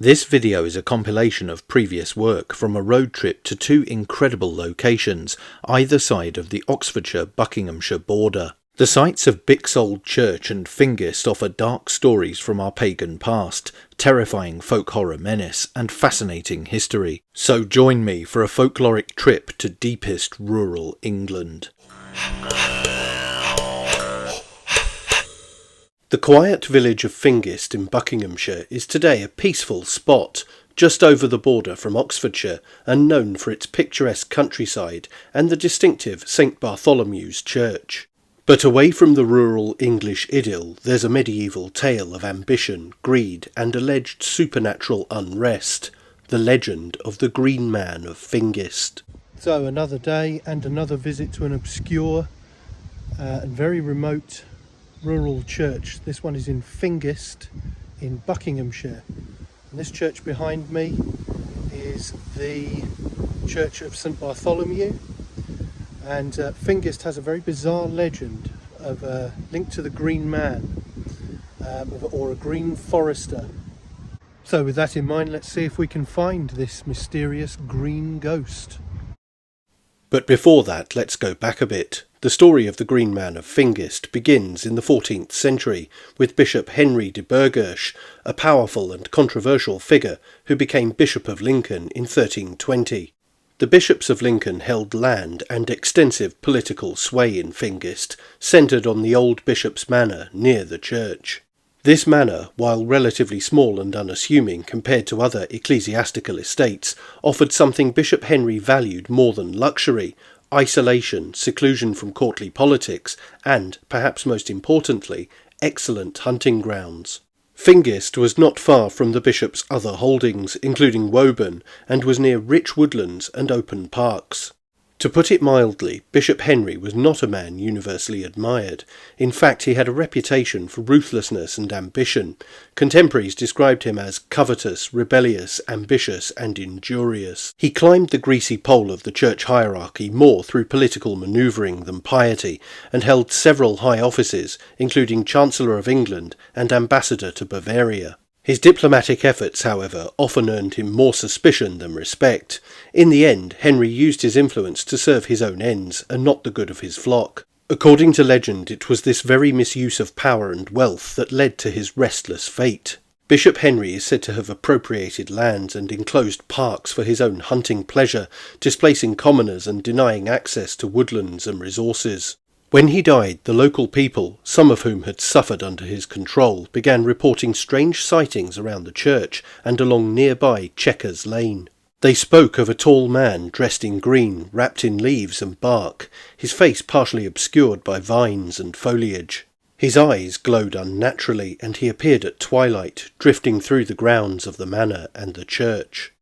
This video is a compilation of previous work from a road trip to two incredible locations, either side of the Oxfordshire-Buckinghamshire border. The sites of Bixold Church and Fingest offer dark stories from our pagan past, terrifying folk horror menace, and fascinating history. So join me for a folkloric trip to deepest rural England. The quiet village of Fingest in Buckinghamshire is today a peaceful spot, just over the border from Oxfordshire, and known for its picturesque countryside and the distinctive St Bartholomew's Church. But away from the rural English idyll, there's a medieval tale of ambition, greed, and alleged supernatural unrest, the legend of the Green Man of Fingest. So another day and another visit to an obscure and very remote rural church. This one is in Fingest in Buckinghamshire, and this church behind me is the Church of St Bartholomew, and Fingest has a very bizarre legend of a link to the Green Man or a Green Forester. So with that in mind, let's see if we can find this mysterious green ghost. But before that, let's go back a bit. The story of the Green Man of Fingest begins in the 14th century with Bishop Henry de Burghersh, a powerful and controversial figure who became Bishop of Lincoln in 1320. The bishops of Lincoln held land and extensive political sway in Fingest, centred on the old bishop's manor near the church. This manor, while relatively small and unassuming compared to other ecclesiastical estates, offered something Bishop Henry valued more than luxury: isolation, seclusion from courtly politics, and, perhaps most importantly, excellent hunting grounds. Fingest was not far from the bishop's other holdings, including Woburn, and was near rich woodlands and open parks. To put it mildly, Bishop Henry was not a man universally admired. In fact, he had a reputation for ruthlessness and ambition. Contemporaries described him as covetous, rebellious, ambitious, and injurious. He climbed the greasy pole of the church hierarchy more through political manoeuvring than piety, and held several high offices, including Chancellor of England and Ambassador to Bavaria. His diplomatic efforts, however, often earned him more suspicion than respect. In the end, Henry used his influence to serve his own ends, and not the good of his flock. According to legend, it was this very misuse of power and wealth that led to his restless fate. Bishop Henry is said to have appropriated lands and enclosed parks for his own hunting pleasure, displacing commoners and denying access to woodlands and resources. When he died, the local people, some of whom had suffered under his control, began reporting strange sightings around the church and along nearby Chequers Lane. They spoke of a tall man dressed in green, wrapped in leaves and bark, his face partially obscured by vines and foliage. His eyes glowed unnaturally, and he appeared at twilight, drifting through the grounds of the manor and the church.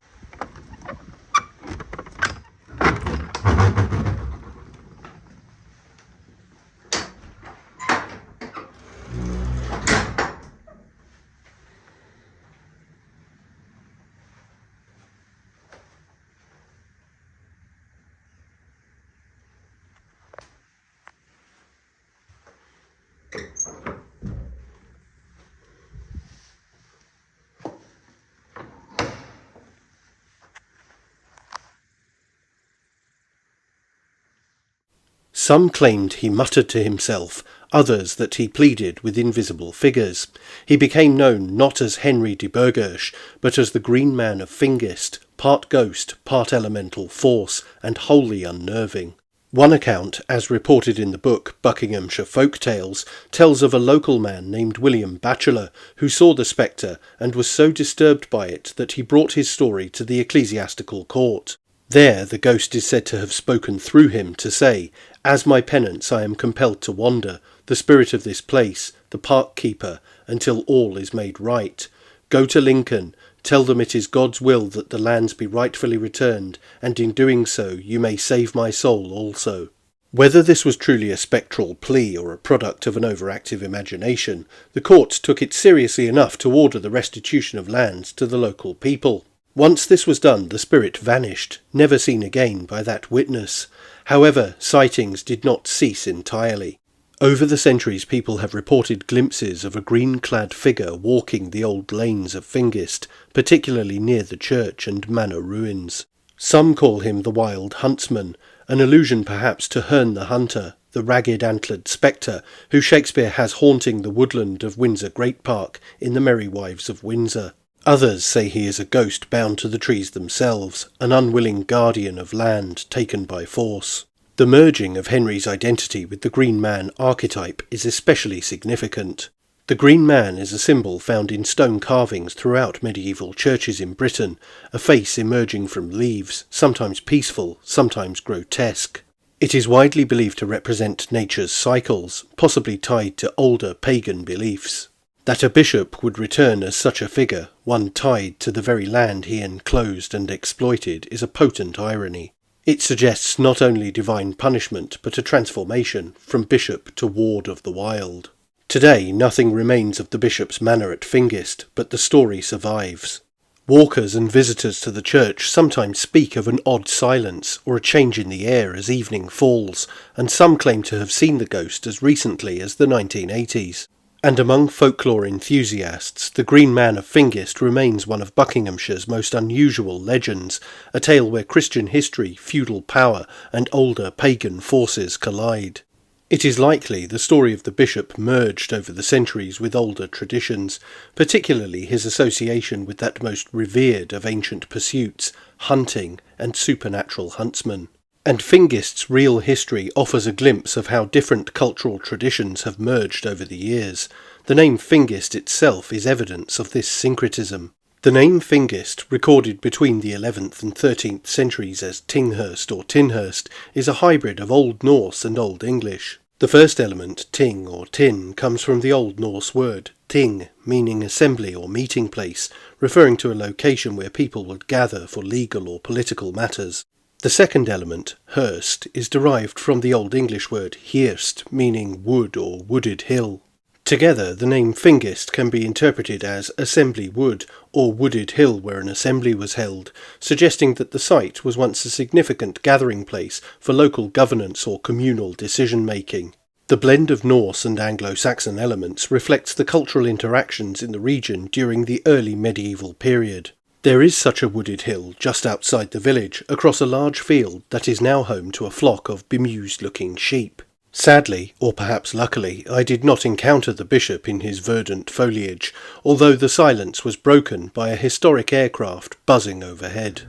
Some claimed he muttered to himself, others that he pleaded with invisible figures. He became known not as Henry de Burghersh, but as the Green Man of Fingest, part ghost, part elemental force, and wholly unnerving. One account, as reported in the book Buckinghamshire Folk Tales, tells of a local man named William Batchelor, who saw the spectre and was so disturbed by it that he brought his story to the ecclesiastical court. There the ghost is said to have spoken through him to say, "As my penance I am compelled to wander, the spirit of this place, the park keeper, until all is made right. Go to Lincoln, tell them it is God's will that the lands be rightfully returned, and in doing so you may save my soul also." Whether this was truly a spectral plea or a product of an overactive imagination, the court took it seriously enough to order the restitution of lands to the local people. Once this was done, the spirit vanished, never seen again by that witness. However, sightings did not cease entirely. Over the centuries, people have reported glimpses of a green-clad figure walking the old lanes of Fingest, particularly near the church and manor ruins. Some call him the Wild Huntsman, an allusion perhaps to Herne the Hunter, the ragged-antlered spectre who Shakespeare has haunting the woodland of Windsor Great Park in The Merry Wives of Windsor. Others say he is a ghost bound to the trees themselves, an unwilling guardian of land taken by force. The merging of Henry's identity with the Green Man archetype is especially significant. The Green Man is a symbol found in stone carvings throughout medieval churches in Britain, a face emerging from leaves, sometimes peaceful, sometimes grotesque. It is widely believed to represent nature's cycles, possibly tied to older pagan beliefs. That a bishop would return as such a figure, one tied to the very land he enclosed and exploited, is a potent irony. It suggests not only divine punishment, but a transformation from bishop to ward of the wild. Today, nothing remains of the bishop's manor at Fingest, but the story survives. Walkers and visitors to the church sometimes speak of an odd silence or a change in the air as evening falls, and some claim to have seen the ghost as recently as the 1980s. And among folklore enthusiasts, the Green Man of Fingest remains one of Buckinghamshire's most unusual legends, a tale where Christian history, feudal power, and older pagan forces collide. It is likely the story of the bishop merged over the centuries with older traditions, particularly his association with that most revered of ancient pursuits, hunting and supernatural huntsmen. And Fingest's real history offers a glimpse of how different cultural traditions have merged over the years. The name Fingest itself is evidence of this syncretism. The name Fingest, recorded between the 11th and 13th centuries as Tinghurst or Tinhurst, is a hybrid of Old Norse and Old English. The first element, ting or tin, comes from the Old Norse word ting, meaning assembly or meeting place, referring to a location where people would gather for legal or political matters. The second element, hurst, is derived from the Old English word hearst, meaning wood or wooded hill. Together, the name Fingest can be interpreted as assembly wood or wooded hill where an assembly was held, suggesting that the site was once a significant gathering place for local governance or communal decision-making. The blend of Norse and Anglo-Saxon elements reflects the cultural interactions in the region during the early medieval period. There is such a wooded hill just outside the village, across a large field that is now home to a flock of bemused-looking sheep. Sadly, or perhaps luckily, I did not encounter the bishop in his verdant foliage, although the silence was broken by a historic aircraft buzzing overhead.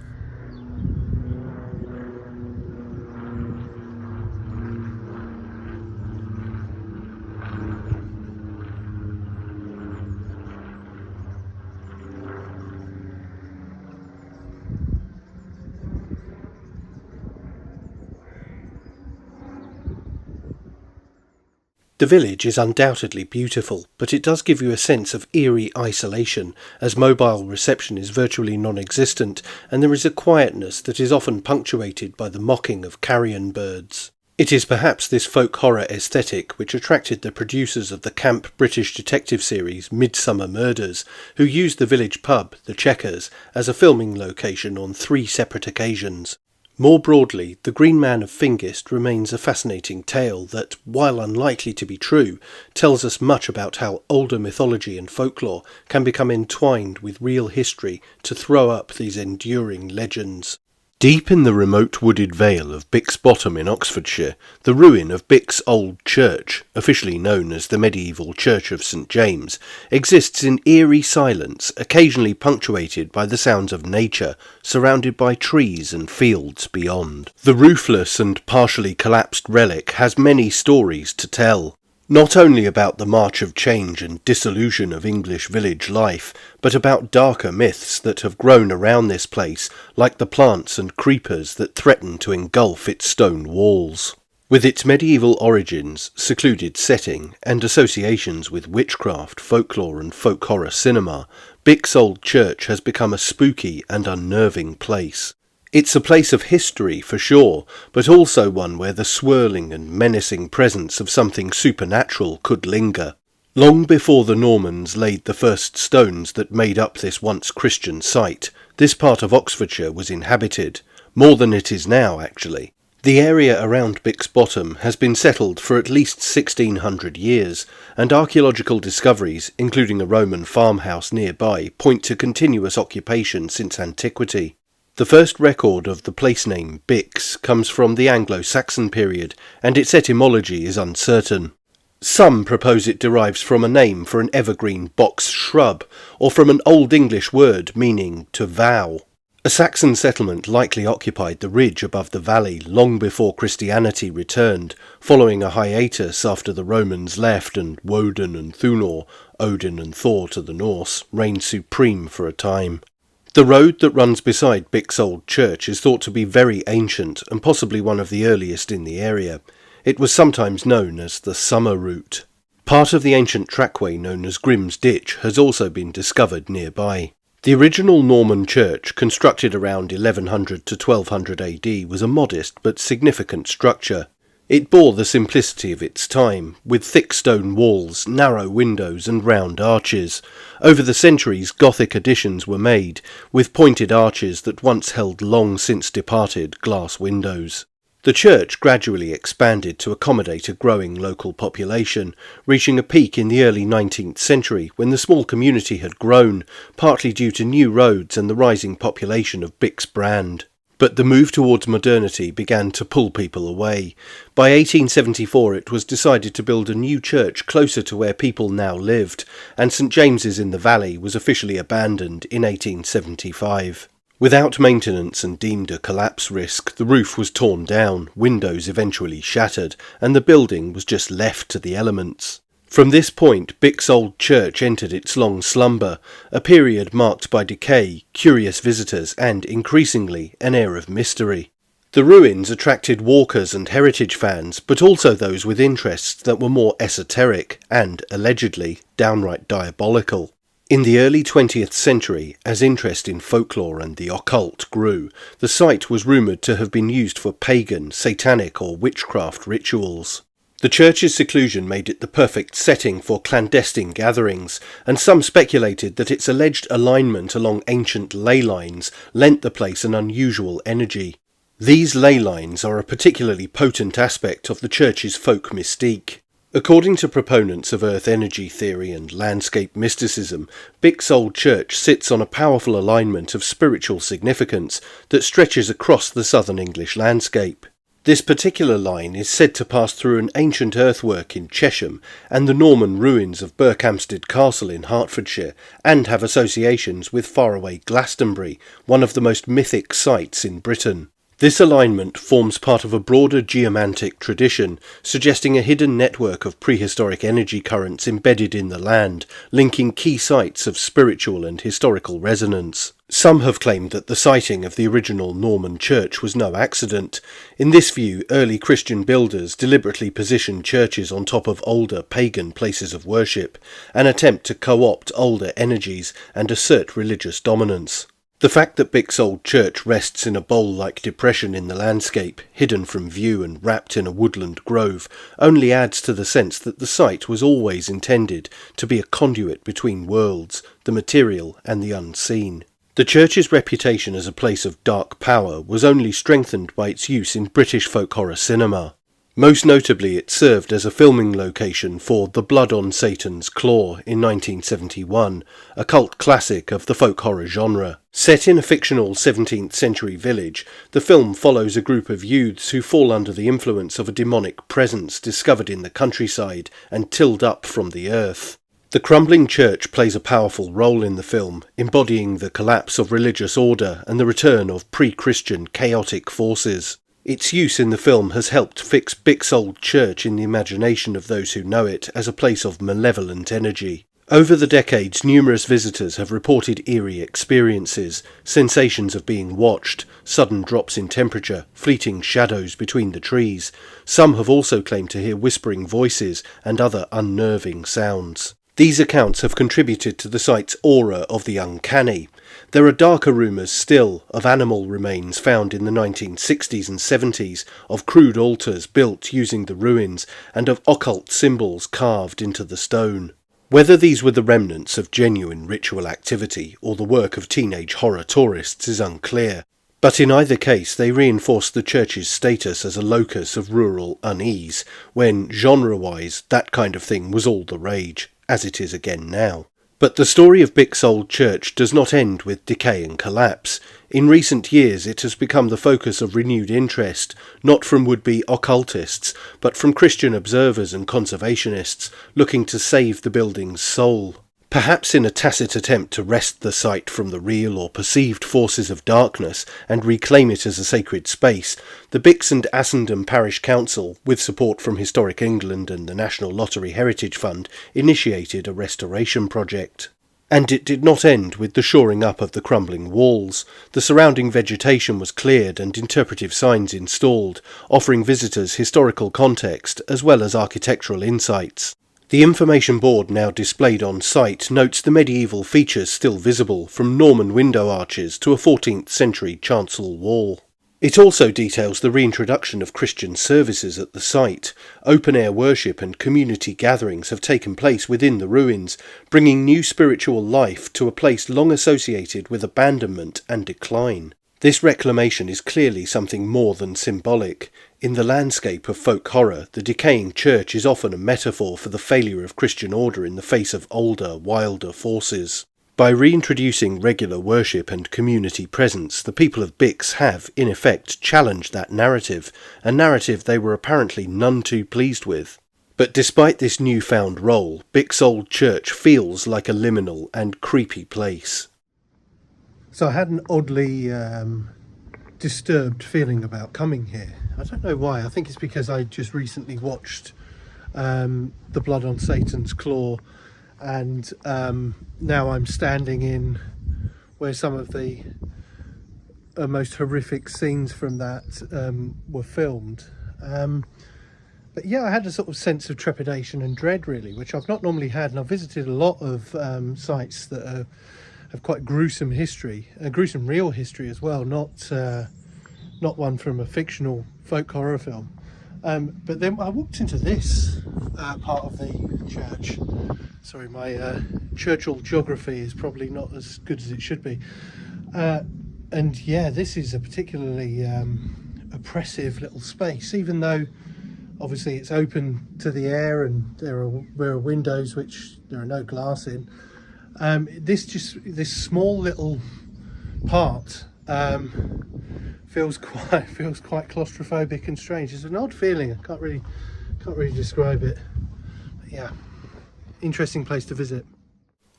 The village is undoubtedly beautiful, but it does give you a sense of eerie isolation, as mobile reception is virtually non-existent, and there is a quietness that is often punctuated by the mocking of carrion birds. It is perhaps this folk horror aesthetic which attracted the producers of the camp British detective series Midsummer Murders, who used the village pub, the Chequers, as a filming location on 3 separate occasions. More broadly, the Green Man of Fingest remains a fascinating tale that, while unlikely to be true, tells us much about how older mythology and folklore can become entwined with real history to throw up these enduring legends. Deep in the remote wooded vale of Bick's Bottom in Oxfordshire, the ruin of Bick's Old Church, officially known as the medieval Church of St. James, exists in eerie silence, occasionally punctuated by the sounds of nature, surrounded by trees and fields beyond. The roofless and partially collapsed relic has many stories to tell. Not only about the march of change and dissolution of English village life, but about darker myths that have grown around this place, like the plants and creepers that threaten to engulf its stone walls. With its medieval origins, secluded setting, and associations with witchcraft, folklore and folk horror cinema, Bick's Old Church has become a spooky and unnerving place. It's a place of history, for sure, but also one where the swirling and menacing presence of something supernatural could linger. Long before the Normans laid the first stones that made up this once Christian site, this part of Oxfordshire was inhabited, more than it is now, actually. The area around Bix Bottom has been settled for at least 1600 years, and archaeological discoveries, including a Roman farmhouse nearby, point to continuous occupation since antiquity. The first record of the place name Bix comes from the Anglo-Saxon period, and its etymology is uncertain. Some propose it derives from a name for an evergreen box shrub, or from an Old English word meaning to vow. A Saxon settlement likely occupied the ridge above the valley long before Christianity returned, following a hiatus after the Romans left and Woden and Thunor, Odin and Thor to the Norse, reigned supreme for a time. The road that runs beside Bix Old Church is thought to be very ancient and possibly one of the earliest in the area. It was sometimes known as the Summer Route. Part of the ancient trackway known as Grim's Ditch has also been discovered nearby. The original Norman church, constructed around 1100 to 1200 AD, was a modest but significant structure. It bore the simplicity of its time, with thick stone walls, narrow windows and round arches. Over the centuries Gothic additions were made, with pointed arches that once held long since departed glass windows. The church gradually expanded to accommodate a growing local population, reaching a peak in the early 19th century when the small community had grown, partly due to new roads and the rising population of Bix Brand. But the move towards modernity began to pull people away. By 1874 it was decided to build a new church closer to where people now lived, and St James's in the Valley was officially abandoned in 1875. Without maintenance and deemed a collapse risk, the roof was torn down, windows eventually shattered, and the building was just left to the elements. From this point, Bix Old Church entered its long slumber, a period marked by decay, curious visitors, and, increasingly, an air of mystery. The ruins attracted walkers and heritage fans, but also those with interests that were more esoteric and, allegedly, downright diabolical. In the early 20th century, as interest in folklore and the occult grew, the site was rumoured to have been used for pagan, satanic or witchcraft rituals. The church's seclusion made it the perfect setting for clandestine gatherings, and some speculated that its alleged alignment along ancient ley lines lent the place an unusual energy. These ley lines are a particularly potent aspect of the church's folk mystique. According to proponents of earth energy theory and landscape mysticism, Bix Old Church sits on a powerful alignment of spiritual significance that stretches across the southern English landscape. This particular line is said to pass through an ancient earthwork in Chesham and the Norman ruins of Berkhamsted Castle in Hertfordshire, and have associations with faraway Glastonbury, one of the most mythic sites in Britain. This alignment forms part of a broader geomantic tradition, suggesting a hidden network of prehistoric energy currents embedded in the land, linking key sites of spiritual and historical resonance. Some have claimed that the siting of the original Norman church was no accident. In this view, early Christian builders deliberately positioned churches on top of older pagan places of worship, an attempt to co-opt older energies and assert religious dominance. The fact that Bix Old Church rests in a bowl-like depression in the landscape, hidden from view and wrapped in a woodland grove, only adds to the sense that the site was always intended to be a conduit between worlds, the material and the unseen. The church's reputation as a place of dark power was only strengthened by its use in British folk horror cinema. Most notably, it served as a filming location for The Blood on Satan's Claw in 1971, a cult classic of the folk horror genre. Set in a fictional 17th century village, the film follows a group of youths who fall under the influence of a demonic presence discovered in the countryside and tilled up from the earth. The crumbling church plays a powerful role in the film, embodying the collapse of religious order and the return of pre-Christian chaotic forces. Its use in the film has helped fix Bix Old Church in the imagination of those who know it as a place of malevolent energy. Over the decades, numerous visitors have reported eerie experiences, sensations of being watched, sudden drops in temperature, fleeting shadows between the trees. Some have also claimed to hear whispering voices and other unnerving sounds. These accounts have contributed to the site's aura of the uncanny. There are darker rumours still of animal remains found in the 1960s and 70s, of crude altars built using the ruins, and of occult symbols carved into the stone. Whether these were the remnants of genuine ritual activity or the work of teenage horror tourists is unclear, But in either case they reinforced the church's status as a locus of rural unease, when, genre-wise, that kind of thing was all the rage, as it is again now. But the story of Bick's old church does not end with decay and collapse. In recent years it has become the focus of renewed interest, not from would-be occultists, but from Christian observers and conservationists looking to save the building's soul. Perhaps in a tacit attempt to wrest the site from the real or perceived forces of darkness and reclaim it as a sacred space, the Bix and Assendham Parish Council, with support from Historic England and the National Lottery Heritage Fund, initiated a restoration project. And it did not end with the shoring up of the crumbling walls. The surrounding vegetation was cleared and interpretive signs installed, offering visitors historical context as well as architectural insights. The information board now displayed on site notes the medieval features still visible, from Norman window arches to a 14th century chancel wall. It also details the reintroduction of Christian services at the site. Open-air worship and community gatherings have taken place within the ruins, bringing new spiritual life to a place long associated with abandonment and decline. This reclamation is clearly something more than symbolic. In the landscape of folk horror, the decaying church is often a metaphor for the failure of Christian order in the face of older, wilder forces. By reintroducing regular worship and community presence, the people of Bix have, in effect, challenged that narrative, a narrative they were apparently none too pleased with. But despite this newfound role, Bix Old Church feels like a liminal and creepy place. So I had an oddly disturbed feeling about coming here. I don't know why. I think it's because I just recently watched The Blood on Satan's Claw, and now I'm standing in where some of the most horrific scenes from that were filmed. But yeah, I had a sort of sense of trepidation and dread, really, which I've not normally had, and I've visited a lot of sites that have quite gruesome history, a gruesome real history as well, not one from a fictional folk horror film. But then I walked into this part of the church. Sorry, my churchill geography is probably not as good as it should be. And yeah, this is a particularly oppressive little space, even though obviously it's open to the air and there are windows which there are no glass in. This small little part feels quite claustrophobic and strange. It's an odd feeling. I can't really describe it. But yeah, interesting place to visit.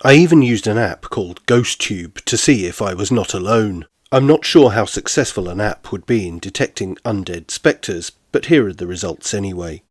I even used an app called GhostTube to see if I was not alone. I'm not sure how successful an app would be in detecting undead spectres, but here are the results anyway.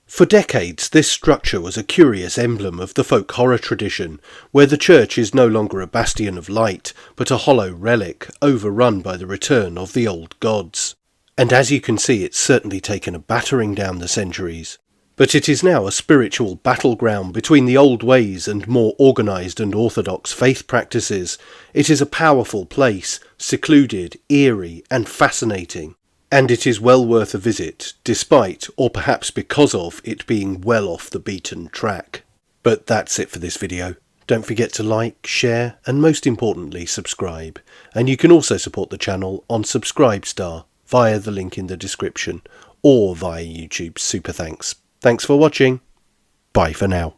For decades, this structure was a curious emblem of the folk horror tradition, where the church is no longer a bastion of light, but a hollow relic, overrun by the return of the old gods. And as you can see, it's certainly taken a battering down the centuries. But it is now a spiritual battleground between the old ways and more organised and orthodox faith practices. It is a powerful place, secluded, eerie, and fascinating. And it is well worth a visit, despite, or perhaps because of, it being well off the beaten track. But that's it for this video. Don't forget to like, share, and most importantly, subscribe. And you can also support the channel on Subscribestar via the link in the description, or via YouTube's Super Thanks. Thanks for watching. Bye for now.